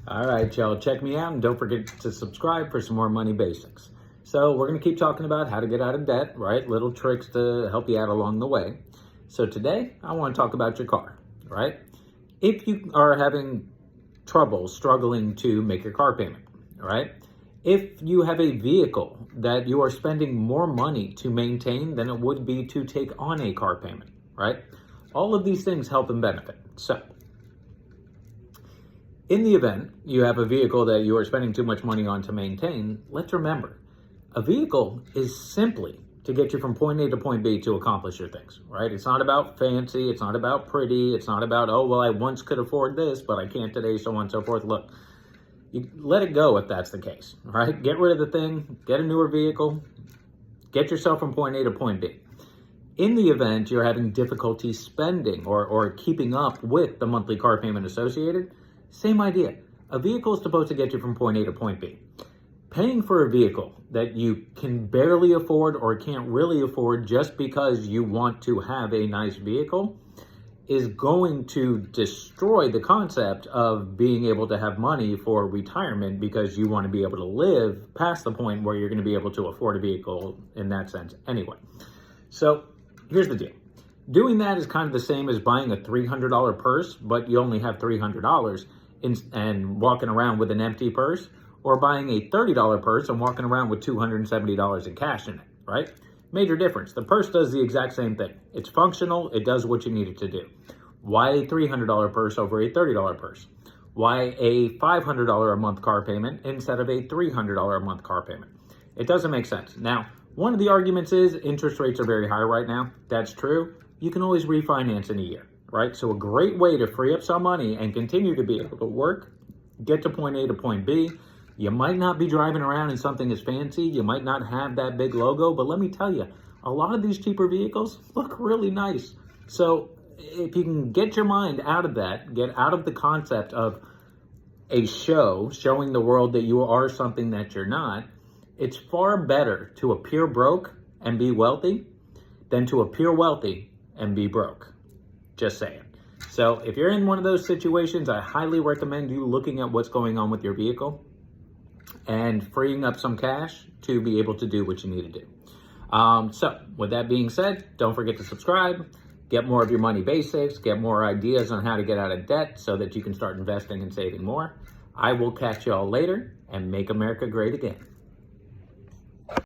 All right, y'all, check me out and don't forget to subscribe for some more money basics. So we're going to keep talking about how to get out of debt, right? Little tricks to help you out along the way. So today I want to talk about your car, right? If you are having trouble struggling to make your car payment, right? If you have a vehicle that you are spending more money to maintain than it would be to take on a car payment, right? All of these things help and benefit. So in the event you have a vehicle that you are spending too much money on to maintain, let's remember, a vehicle is simply to get you from point A to point B to accomplish your things, right? It's not about fancy, it's not about pretty, it's not about, oh, well, I once could afford this, but I can't today, so on and so forth. Look, you let it go if that's the case, right? Get rid of the thing, get a newer vehicle, get yourself from point A to point B. In the event you're having difficulty spending or keeping up with the monthly car payment associated, same idea. A vehicle is supposed to get you from point A to point B. Paying for a vehicle that you can barely afford or can't really afford just because you want to have a nice vehicle is going to destroy the concept of being able to have money for retirement, because you want to be able to live past the point where you're going to be able to afford a vehicle in that sense anyway. So here's the deal. Doing that is kind of the same as buying a $300 purse, but you only have $300 and walking around with an empty purse, or buying a $30 purse and walking around with $270 in cash in it, right? Major difference. The purse does the exact same thing. It's functional. It does what you need it to do. Why a $300 purse over a $30 purse? Why a $500 a month car payment instead of a $300 a month car payment? It doesn't make sense. Now, one of the arguments is interest rates are very high right now. That's true. You can always refinance in a year, right? So a great way to free up some money and continue to be able to work, get to point A to point B. You might not be driving around in something as fancy. You might not have that big logo, but let me tell you, a lot of these cheaper vehicles look really nice. So if you can get your mind out of that, get out of the concept of a show showing the world that you are something that you're not, it's far better to appear broke and be wealthy than to appear wealthy and be broke. Just saying. So if you're in one of those situations, I highly recommend you looking at what's going on with your vehicle and freeing up some cash to be able to do what you need to do. So with that being said, don't forget to subscribe, get more of your money basics, get more ideas on how to get out of debt so that you can start investing and saving more. I will catch y'all later, and make America great again.